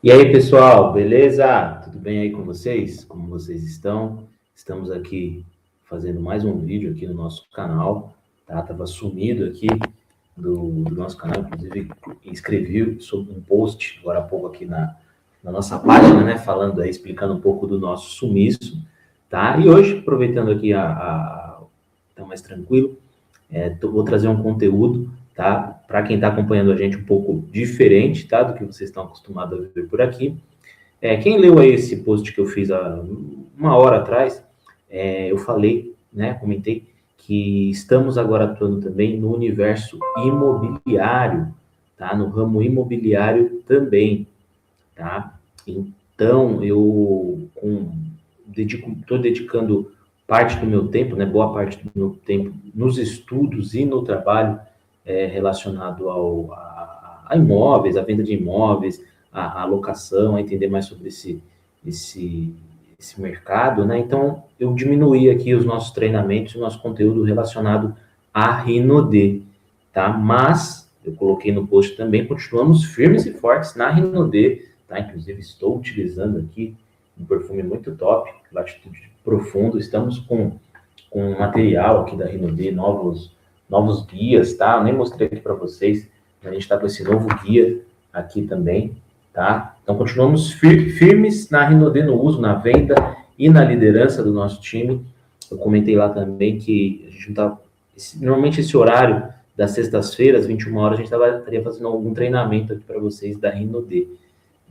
E aí, pessoal, beleza? Tudo bem aí com vocês? Como vocês estão? Estamos aqui fazendo mais um vídeo aqui no nosso canal, tá? Tava sumido aqui do nosso canal, inclusive escrevi sobre um post agora há pouco aqui na nossa página, né? Falando aí, explicando um pouco do nosso sumiço, tá? E hoje, aproveitando aqui tá mais tranquilo, vou trazer um conteúdo, tá? Para quem está acompanhando a gente um pouco diferente, tá? Do que vocês estão acostumados a ver por aqui. Quem leu aí esse post que eu fiz há uma hora atrás, eu falei, né? Comentei que estamos agora atuando também no universo imobiliário, tá? No ramo imobiliário também, tá? Então, eu estou dedicando parte do meu tempo, né, boa parte do meu tempo nos estudos e no trabalho relacionado a imóveis, a venda de imóveis, a locação, a entender mais sobre esse mercado, né? Então, eu diminuí aqui os nossos treinamentos, o nosso conteúdo relacionado a Rinode, tá? Mas, eu coloquei no post também, continuamos firmes e fortes na Rinode, tá? Inclusive, estou utilizando aqui um perfume muito top, Latitude Profundo. Estamos com material aqui da Rinode, novos guias, tá? Eu nem mostrei aqui para vocês, a gente está com esse novo guia aqui também, tá? Então, continuamos firmes na Rinode, no uso, na venda e na liderança do nosso time. Eu comentei lá também que a gente não tá... Normalmente, esse horário das sextas-feiras, 21 horas, a gente estaria fazendo algum treinamento aqui para vocês da Rinode,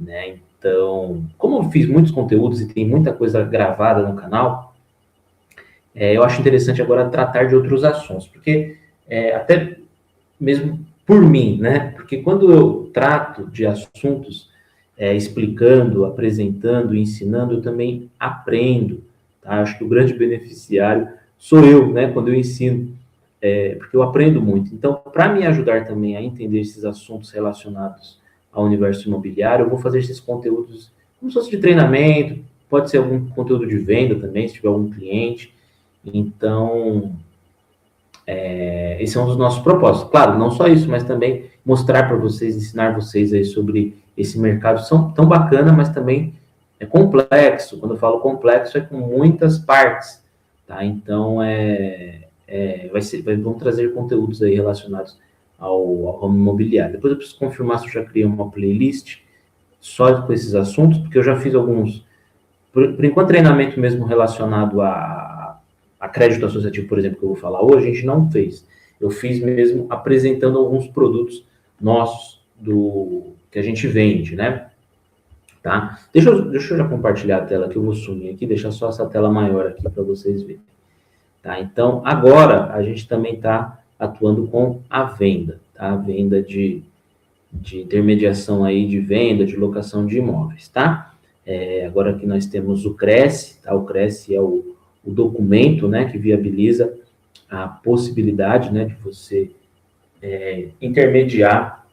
né? Então, como eu fiz muitos conteúdos e tem muita coisa gravada no canal, eu acho interessante agora tratar de outros assuntos, porque até mesmo por mim, né? Porque quando eu trato de assuntos explicando, apresentando, ensinando, eu também aprendo, tá? Acho que o grande beneficiário sou eu, né? Quando eu ensino, porque eu aprendo muito. Então, para me ajudar também a entender esses assuntos relacionados ao universo imobiliário, eu vou fazer esses conteúdos como se fosse de treinamento, pode ser algum conteúdo de venda também, se tiver algum cliente. Então, esse é um dos nossos propósitos. Claro, não só isso, mas também mostrar para vocês, ensinar vocês aí sobre esse mercado tão bacana, mas também é complexo. Quando eu falo complexo, é com muitas partes, tá? Então, vamos trazer conteúdos aí relacionados ao ramo imobiliário. Depois eu preciso confirmar se eu já criei uma playlist só com esses assuntos, porque eu já fiz alguns, por enquanto, treinamento mesmo relacionado a crédito associativo, por exemplo, que eu vou falar hoje, a gente não fez. Eu fiz mesmo apresentando alguns produtos nossos que a gente vende, né? Tá? Deixa eu já compartilhar a tela que eu vou sumir aqui, deixar só essa tela maior aqui para vocês verem. Tá? Então, agora a gente também está atuando com a venda, tá? A venda de intermediação aí de venda, de locação de imóveis, tá? Agora que nós temos o Cresce, tá? O Cresce é o documento, né, que viabiliza a possibilidade, né, de você intermediar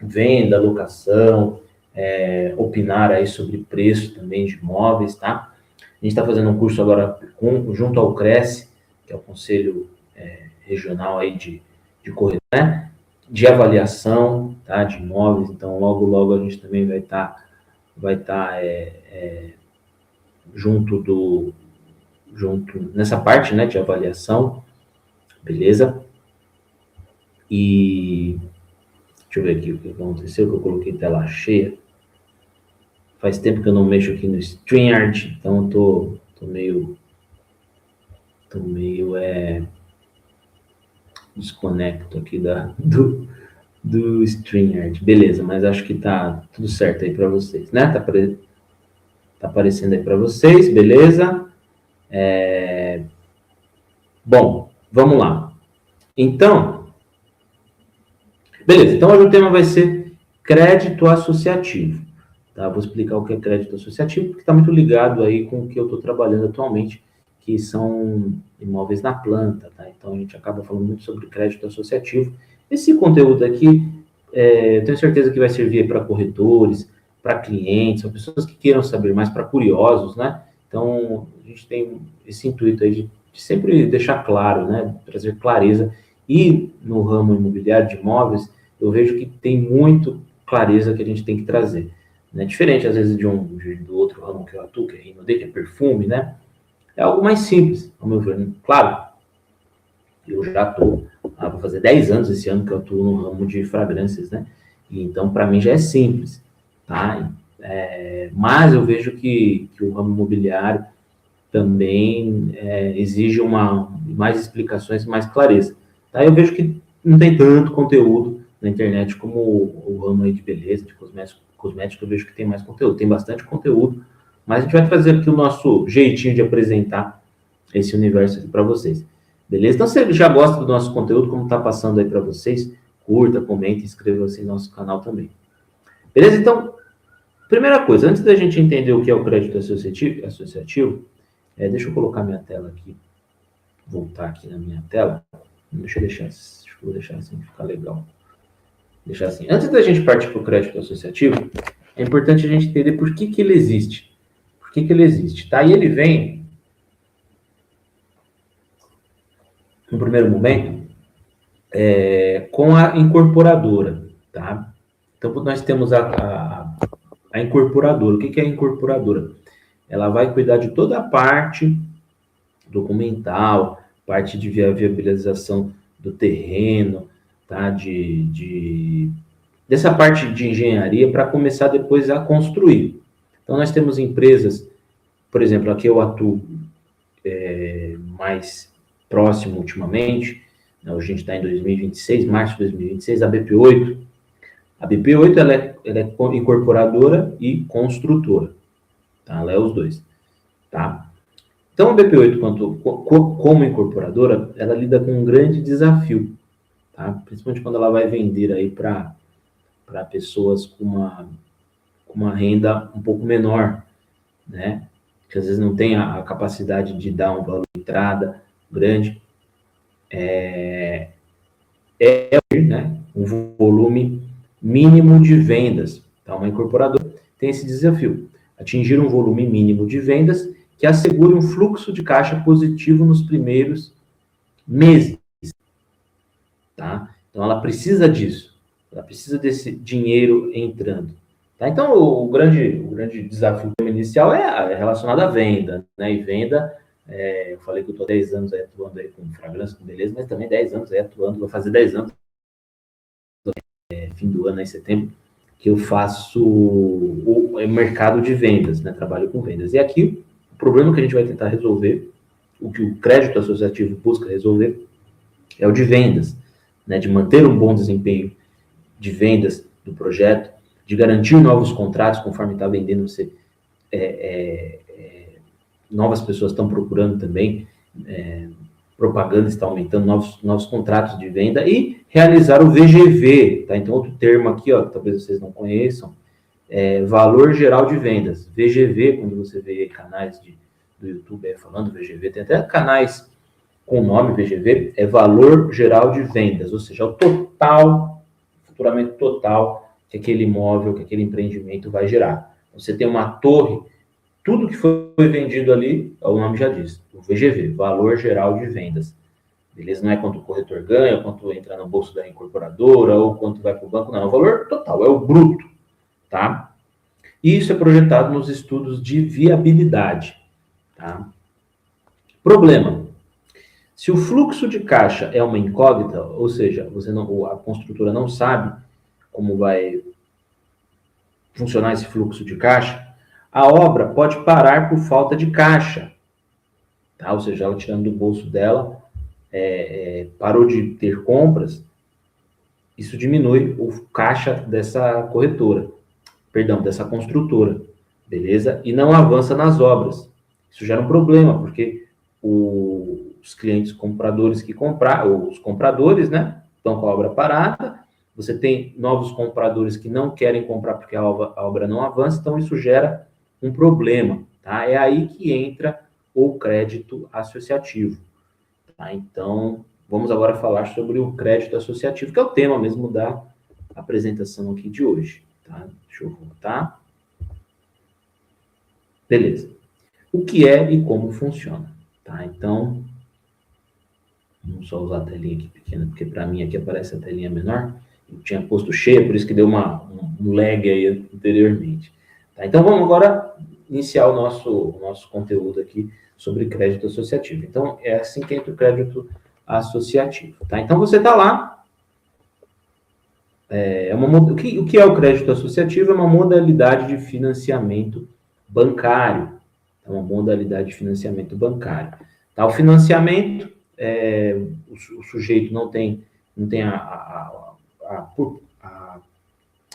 venda, locação, opinar aí sobre preço também de imóveis, tá? A gente está fazendo um curso agora junto ao Cresce, que é o Conselho Regional aí de corretor, né? De avaliação, tá? De imóveis. Então, logo a gente também vai estar junto nessa parte, né, de avaliação, beleza? E deixa eu ver aqui o que aconteceu, que eu coloquei tela cheia. Faz tempo que eu não mexo aqui no StreamYard, então eu tô meio desconecto aqui do StreamYard. Beleza, mas acho que tá tudo certo aí para vocês, né? Tá aparecendo aí para vocês, beleza? Bom, vamos lá. Então, beleza. Então, hoje o tema vai ser crédito associativo. Tá? Vou explicar o que é crédito associativo, porque está muito ligado aí com o que eu estou trabalhando atualmente, que são imóveis na planta, tá? Então, a gente acaba falando muito sobre crédito associativo. Esse conteúdo aqui, eu tenho certeza que vai servir para corretores, para clientes, para pessoas que queiram saber mais, para curiosos, né? Então, a gente tem esse intuito aí de sempre deixar claro, né? Trazer clareza. E no ramo imobiliário de imóveis, eu vejo que tem muito clareza que a gente tem que trazer. né? Diferente, às vezes, do outro ramo que eu atuo, que é Rinode, que é perfume, né? É algo mais simples, ao meu ver. Claro, eu já estou, vou fazer 10 anos esse ano que eu atuo no ramo de fragrâncias, né? E então, para mim, já é simples, tá? Mas eu vejo que o ramo imobiliário também exige mais explicações, mais clareza. Tá? Eu vejo que não tem tanto conteúdo na internet como o ramo aí de beleza, de cosmético, eu vejo que tem mais conteúdo, tem bastante conteúdo, mas a gente vai fazer aqui o nosso jeitinho de apresentar esse universo aqui para vocês. Beleza? Então, se você já gosta do nosso conteúdo, como está passando aí para vocês, curta, comente, inscreva-se no nosso canal também. Beleza? Então, primeira coisa, antes da gente entender o que é o crédito associativo, deixa eu colocar minha tela aqui, voltar aqui na minha tela. Deixa eu deixar assim, ficar legal. Deixar assim. Antes da gente partir para o crédito associativo, é importante a gente entender por que ele existe. Por que ele existe, tá? E ele vem, no primeiro momento, com a incorporadora, tá? Então, nós temos a incorporadora. O que é a incorporadora? Ela vai cuidar de toda a parte documental, parte de viabilização do terreno, tá? Dessa parte de engenharia para começar depois a construir. Então, nós temos empresas, por exemplo, aqui eu atuo mais próximo ultimamente, né? A gente está em 2026, março de 2026, a BP8. A BP8 ela é incorporadora e construtora, tá? Ela é os dois, tá? Então, a BP8, como incorporadora, ela lida com um grande desafio, tá? Principalmente quando ela vai vender aí para pessoas com uma renda um pouco menor, né? Que às vezes não tem a capacidade de dar um valor de entrada grande. Né? Um volume mínimo de vendas. Então, uma incorporadora tem esse desafio, atingir um volume mínimo de vendas que assegure um fluxo de caixa positivo nos primeiros meses, tá? Então, ela precisa disso, ela precisa desse dinheiro entrando, tá? Então, o grande desafio inicial é relacionado à venda, né? E venda, eu falei que eu estou 10 anos aí atuando aí com fragrância, com beleza, mas também 10 anos aí atuando, vou fazer 10 anos, fim do ano, em setembro, que eu faço o mercado de vendas, né? Trabalho com vendas. E aqui, o problema que a gente vai tentar resolver, o que o crédito associativo busca resolver, é o de vendas, né? De manter um bom desempenho de vendas do projeto, de garantir novos contratos, conforme está vendendo, você, novas pessoas estão procurando também, propaganda está aumentando, novos contratos de venda e realizar o VGV, tá? Então, outro termo aqui, ó, que talvez vocês não conheçam, valor geral de vendas. VGV, quando você vê canais do YouTube falando VGV, tem até canais com o nome VGV, é valor geral de vendas, ou seja, o total, faturamento total que aquele imóvel, que aquele empreendimento vai gerar. Você tem uma torre, tudo que foi vendido ali, o nome já diz, o VGV, valor geral de vendas. Beleza? Não é quanto o corretor ganha, quanto entra no bolso da incorporadora, ou quanto vai para o banco, não. É o valor total, é o bruto, tá? E isso é projetado nos estudos de viabilidade, tá? Problema. Se o fluxo de caixa é uma incógnita, ou seja, a construtora não sabe como vai funcionar esse fluxo de caixa, a obra pode parar por falta de caixa, tá? Ou seja, ela tirando do bolso dela, parou de ter compras, isso diminui o caixa dessa dessa construtora, beleza? E não avança nas obras. Isso gera um problema, porque os clientes compradores os compradores, né, estão com a obra parada, você tem novos compradores que não querem comprar porque a obra não avança, então isso gera um problema, tá? É aí que entra o crédito associativo, tá? Então, vamos agora falar sobre o crédito associativo, que é o tema mesmo da apresentação aqui de hoje, tá? Deixa eu voltar. Beleza. O que é e como funciona, tá? Então, vamos só usar a telinha aqui pequena, porque para mim aqui aparece a telinha menor. Eu tinha posto cheia, por isso que deu um lag aí anteriormente. Tá? Então, vamos agora iniciar o nosso conteúdo aqui sobre crédito associativo. Então, é assim que entra o crédito associativo. Tá? Então, você está lá. O que é o crédito associativo? É uma modalidade de financiamento bancário. É uma modalidade de financiamento bancário. Tá? O financiamento, o sujeito não tem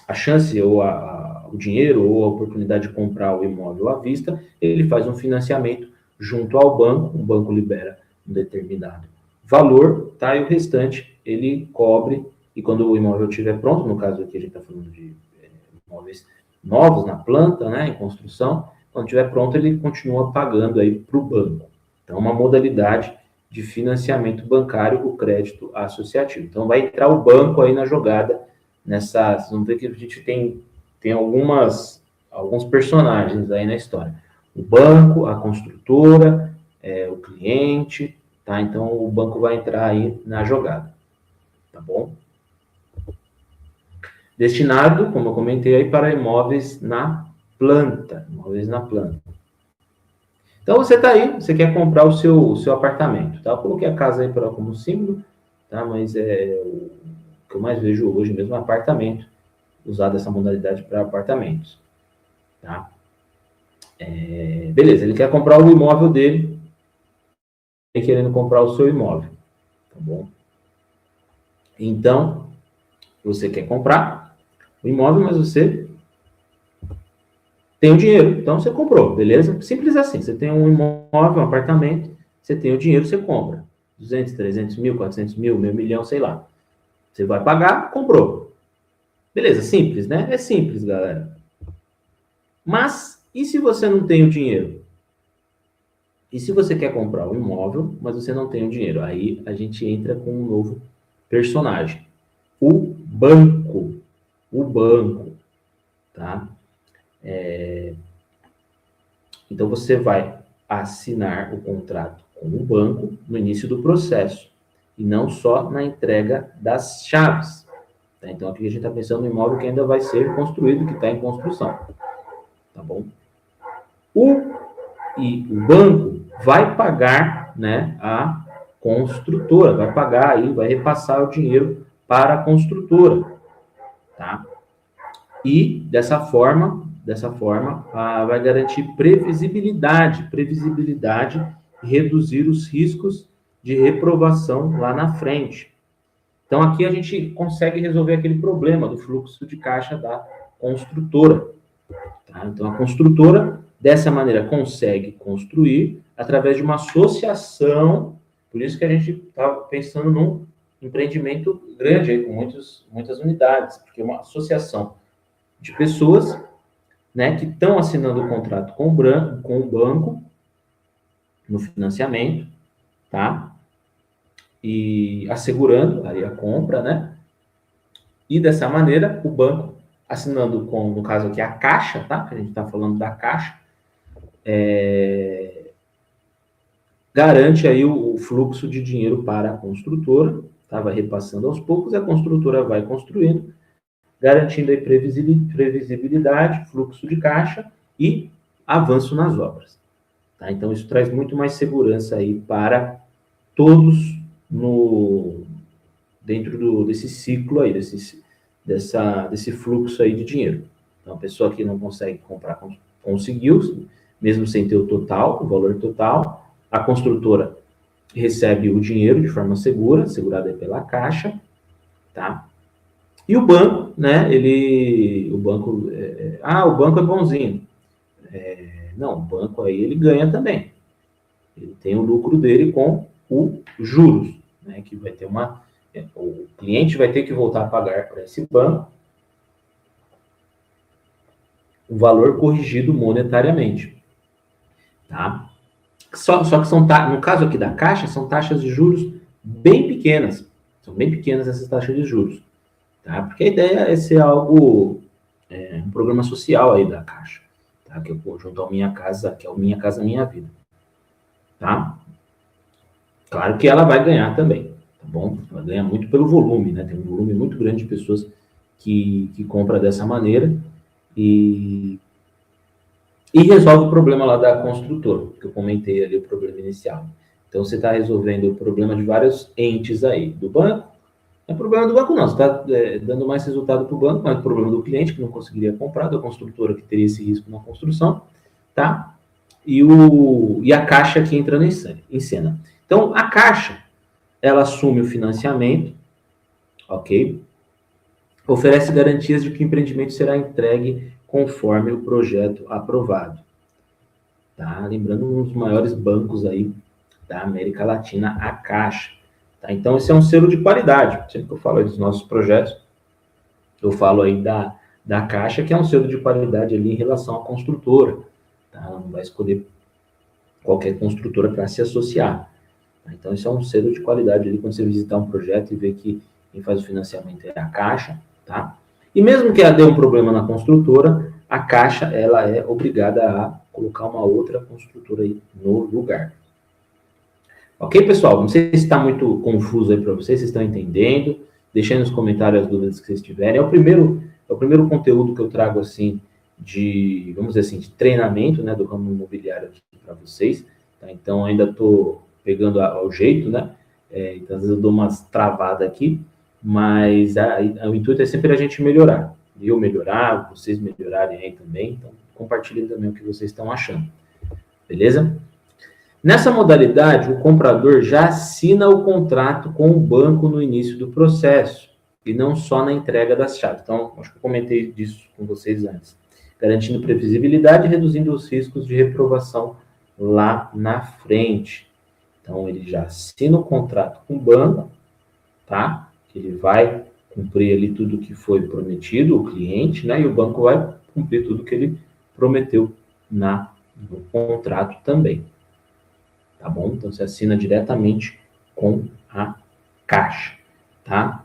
a chance ou o dinheiro ou a oportunidade de comprar o imóvel à vista, ele faz um financiamento junto ao banco, o banco libera um determinado valor, tá? E o restante ele cobre, e quando o imóvel estiver pronto, no caso aqui a gente está falando de imóveis novos na planta, né, em construção, quando estiver pronto ele continua pagando aí para o banco. Então, uma modalidade de financiamento bancário, o crédito associativo. Então, vai entrar o banco aí na jogada, vamos ver que a gente tem alguns personagens aí na história. O banco, a construtora, o cliente, tá? Então, o banco vai entrar aí na jogada, tá bom? Destinado, como eu comentei aí, para imóveis na planta, Então, você está aí, você quer comprar o seu apartamento, tá? Eu coloquei a casa aí como símbolo, tá? Mas o que eu mais vejo hoje mesmo é apartamento, usar essa modalidade para apartamentos, tá? Beleza, ele quer comprar o imóvel dele, querendo comprar o seu imóvel, tá bom? Então, você quer comprar o imóvel, mas você tem o dinheiro, então você comprou, beleza? Simples assim, você tem um imóvel, um apartamento, você tem o dinheiro, você compra. 200, 300 mil, 400 mil, meio milhão, sei lá. Você vai pagar, comprou. Beleza, simples, né? É simples, galera. Mas, e se você não tem o dinheiro? E se você quer comprar um imóvel, mas você não tem o dinheiro? Aí a gente entra com um novo personagem. O banco. O banco, tá? Então, você vai assinar o contrato com o banco no início do processo, e não só na entrega das chaves. Tá? Então, aqui a gente está pensando no imóvel que ainda vai ser construído, que está em construção. Tá bom? O banco vai pagar, né, a construtora, vai pagar aí, vai repassar o dinheiro para a construtora, tá? E dessa forma, vai garantir previsibilidade e reduzir os riscos de reprovação lá na frente. Então, aqui a gente consegue resolver aquele problema do fluxo de caixa da construtora. Tá? Então, a construtora, dessa maneira, consegue construir através de uma associação, por isso que a gente está pensando num empreendimento grande, aí, com muitas unidades, porque é uma associação de pessoas, né, que estão assinando o contrato com o banco no financiamento, tá? E assegurando aí a compra, né? E dessa maneira, o banco, assinando no caso aqui, a Caixa, tá? Que a gente está falando da Caixa, garante aí o fluxo de dinheiro para a construtora, tá? Vai repassando aos poucos, a construtora vai construindo, garantindo aí previsibilidade, fluxo de caixa e avanço nas obras. Tá? Então, isso traz muito mais segurança aí para todos dentro desse ciclo aí, desse fluxo aí de dinheiro. Então, a pessoa que não consegue comprar, conseguiu, mesmo sem ter o valor total, a construtora recebe o dinheiro de forma segurada pela Caixa, tá? E o banco, né, o banco é bonzinho. Não, o banco aí ele ganha também. Ele tem o lucro dele com os juros, né, que vai ter o cliente vai ter que voltar a pagar para esse banco o valor corrigido monetariamente, tá? Só que no caso aqui da Caixa, são taxas de juros bem pequenas. São bem pequenas essas taxas de juros, tá? Porque a ideia é ser algo, um programa social aí da Caixa, tá? Que é o conjunto ao Minha Casa, que é o Minha Casa Minha Vida, tá? Claro que ela vai ganhar também, tá bom? Ela ganha muito pelo volume, né? Tem um volume muito grande de pessoas que compra dessa maneira, e e resolve o problema lá da construtora, que eu comentei ali, o problema inicial. Então, você está resolvendo o problema de vários entes aí, do banco. Não é problema do banco, não. Você está dando mais resultado para o banco, mas o problema do cliente, que não conseguiria comprar, da construtora, que teria esse risco na construção, tá? E a Caixa aqui entrando em cena. Então, a Caixa, ela assume o financiamento, ok? Oferece garantias de que o empreendimento será entregue conforme o projeto aprovado. Tá? Lembrando, um dos maiores bancos aí da América Latina, a Caixa. Tá? Então, esse é um selo de qualidade. Sempre que eu falo aí dos nossos projetos, eu falo aí da Caixa, que é um selo de qualidade ali em relação à construtora. Tá? Ela não vai escolher qualquer construtora para se associar. Tá? Então, esse é um selo de qualidade ali quando você visitar um projeto e ver que quem faz o financiamento é a Caixa. Tá? E mesmo que ela dê um problema na construtora, a Caixa ela é obrigada a colocar uma outra construtora aí no lugar. Ok, pessoal? Não sei se está muito confuso aí para vocês estão entendendo. Deixem nos comentários as dúvidas que vocês tiverem. É o primeiro conteúdo que eu trago, assim, vamos dizer assim, de treinamento, né, do ramo imobiliário aqui para vocês. Tá? Então, ainda estou pegando ao jeito, né? Então, às vezes eu dou umas travadas aqui, mas o intuito é sempre a gente melhorar. Eu melhorar, vocês melhorarem aí também. Então, compartilhem também o que vocês estão achando. Beleza? Nessa modalidade, o comprador já assina o contrato com o banco no início do processo, e não só na entrega das chaves. Então, acho que eu comentei disso com vocês antes. Garantindo previsibilidade e reduzindo os riscos de reprovação lá na frente. Então, ele já assina o contrato com o banco, tá? Ele vai cumprir ali tudo que foi prometido, o cliente, né? E o banco vai cumprir tudo que ele prometeu no contrato também. Tá bom? Então, você assina diretamente com a Caixa, tá?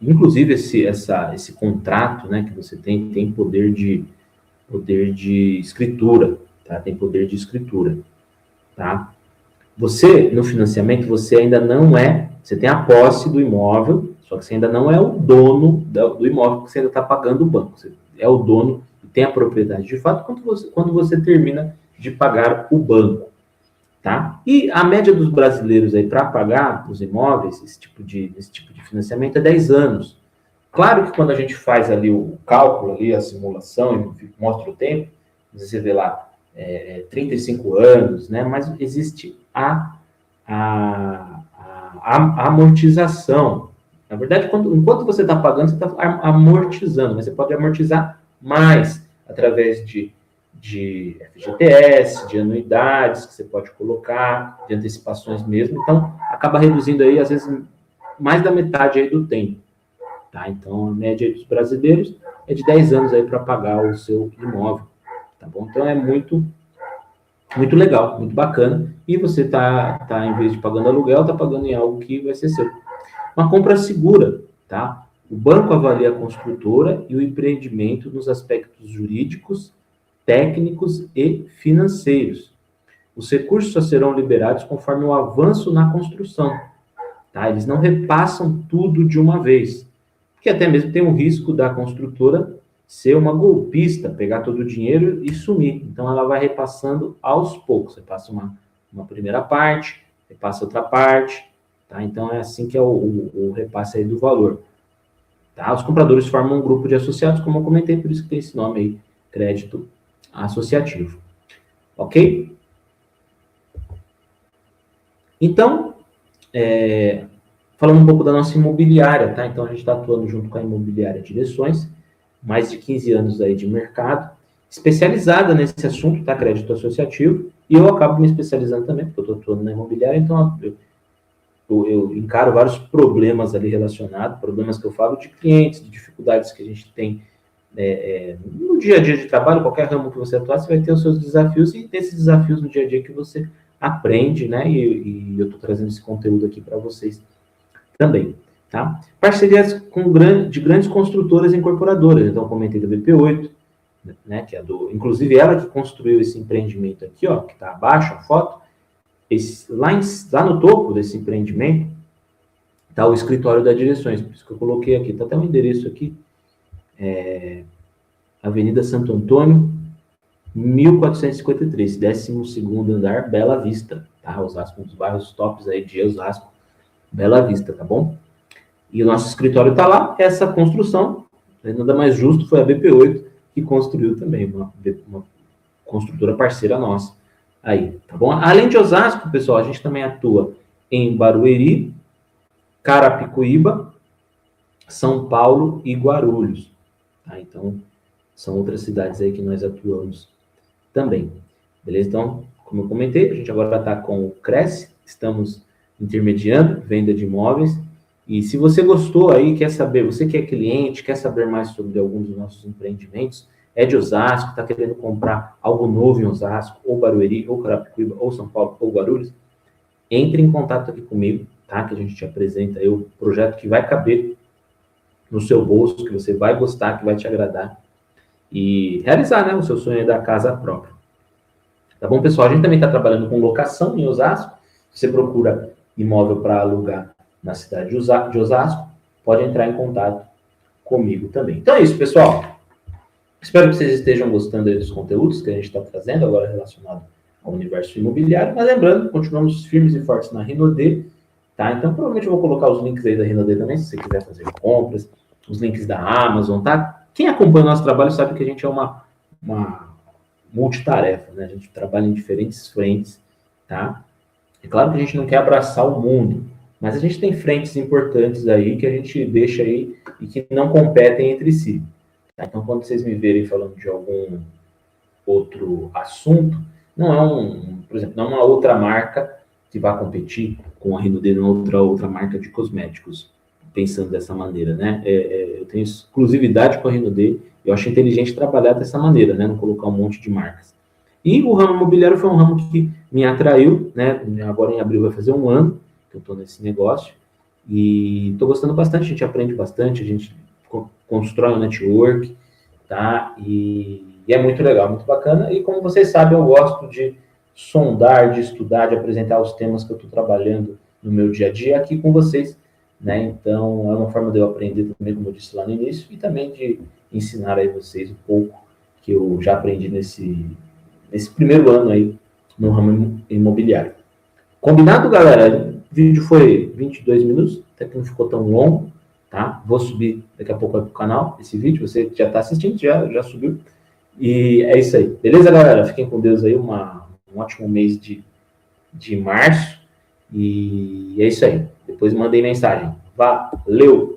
Inclusive, esse contrato, né, que você tem poder de escritura, tá? Tem poder de escritura, tá? Você, no financiamento, você ainda não você tem a posse do imóvel, só que você ainda não é o dono do imóvel, porque você ainda está pagando o banco. Você é o dono e tem a propriedade de fato quando você termina de pagar o banco. Tá? E a média dos brasileiros aí para pagar os imóveis, esse tipo de financiamento, é 10 anos. Claro que quando a gente faz ali o cálculo, ali, a simulação, e mostra o tempo, você vê lá 35 anos, né? Mas existe a amortização. Na verdade, enquanto você está pagando, você está amortizando, mas você pode amortizar mais através de FGTS, de anuidades que você pode colocar, de antecipações mesmo. Então, acaba reduzindo aí, às vezes, mais da metade aí do tempo. Tá? Então, a média dos brasileiros é de 10 anos aí para pagar o seu imóvel. Tá bom? Então, é muito legal, muito bacana. E você em vez de pagando aluguel, está pagando em algo que vai ser seu. Uma compra segura, tá? O banco avalia a construtora e o empreendimento nos aspectos jurídicos, técnicos e financeiros. Os recursos só serão liberados conforme o avanço na construção. Tá? Eles não repassam tudo de uma vez. Porque até mesmo tem o risco da construtora ser uma golpista, pegar todo o dinheiro e sumir. Então, ela vai repassando aos poucos. Você passa uma primeira parte, repassa outra parte. Tá? Então, é assim que é o repasse aí do valor. Tá? Os compradores formam um grupo de associados, como eu comentei, por isso que tem esse nome aí, crédito associativo. Ok? Então, falando um pouco da nossa imobiliária, tá? Então, a gente está atuando junto com a Imobiliária Direções, mais de 15 anos aí de mercado, especializada nesse assunto, tá? Crédito associativo, e eu acabo me especializando também, porque eu estou atuando na imobiliária, então eu encaro vários problemas ali relacionados, problemas que eu falo de clientes, de dificuldades que a gente tem no dia a dia de trabalho, qualquer ramo que você atuar, você vai ter os seus desafios, e desses desafios no dia a dia que você aprende, né? E eu estou trazendo esse conteúdo aqui para vocês também, tá? Parcerias de grandes construtoras e incorporadoras. Então, eu comentei da BP8, né? Que é inclusive ela que construiu esse empreendimento aqui, ó, que está abaixo a foto. Lá no topo desse empreendimento está o escritório da Direções, por isso que eu coloquei aqui. Está até o endereço aqui. Avenida Santo Antônio, 1453, 12º andar, Bela Vista, tá? Osasco, um dos bairros tops aí de Osasco, Bela Vista, tá bom? E o nosso escritório tá lá, essa construção, nada mais justo, foi a BP8 que construiu também, uma construtora parceira nossa aí, tá bom? Além de Osasco, pessoal, a gente também atua em Barueri, Carapicuíba, São Paulo e Guarulhos, tá? Então, são outras cidades aí que nós atuamos também, beleza? Então, como eu comentei, a gente agora está com o Cresce, estamos intermediando venda de imóveis, e se você gostou aí, quer saber, você que é cliente, quer saber mais sobre algum dos nossos empreendimentos, é de Osasco, está querendo comprar algo novo em Osasco, ou Barueri, ou Carapicuíba, ou São Paulo, ou Guarulhos, entre em contato aqui comigo, tá? Que a gente te apresenta aí o projeto que vai caber no seu bolso, que você vai gostar, que vai te agradar, e realizar, né, o seu sonho da casa própria. Tá bom, pessoal? A gente também está trabalhando com locação em Osasco. Você procura imóvel para alugar na cidade de Osasco, pode entrar em contato comigo também. Então é isso, pessoal. Espero que vocês estejam gostando aí dos conteúdos que a gente está trazendo agora relacionado ao universo imobiliário. Mas lembrando, continuamos firmes e fortes na Rinode, tá? Então provavelmente eu vou colocar os links aí da Rinode também, se você quiser fazer compras, os links da Amazon, tá? Quem acompanha o nosso trabalho sabe que a gente é uma multitarefa, né? A gente trabalha em diferentes frentes, tá? É claro que a gente não quer abraçar o mundo, mas a gente tem frentes importantes aí que a gente deixa aí e que não competem entre si. Tá? Então, quando vocês me verem falando de algum outro assunto, não é por exemplo, não é uma outra marca que vai competir com a Rinode, não outra marca de cosméticos, pensando dessa maneira, né? Eu tenho exclusividade com a Rinode, eu acho inteligente trabalhar dessa maneira, né? Não colocar um monte de marcas. E o ramo imobiliário foi um ramo que me atraiu, né? Agora em abril vai fazer um ano que eu estou nesse negócio e estou gostando bastante, a gente aprende bastante, a gente constrói um network, tá? E é muito legal, muito bacana. E como vocês sabem, eu gosto de sondar, de estudar, de apresentar os temas que eu estou trabalhando no meu dia a dia aqui com vocês, né? Então, é uma forma de eu aprender também, como eu disse lá no início, e também de ensinar aí vocês um pouco que eu já aprendi nesse primeiro ano aí no ramo imobiliário. Combinado, galera? O vídeo foi 22 minutos, até que não ficou tão longo, tá? Vou subir daqui a pouco para o canal esse vídeo, você já está assistindo, já subiu. E é isso aí. Beleza, galera? Fiquem com Deus aí, um ótimo mês de março. E é isso aí. Depois mandem mensagem. Valeu!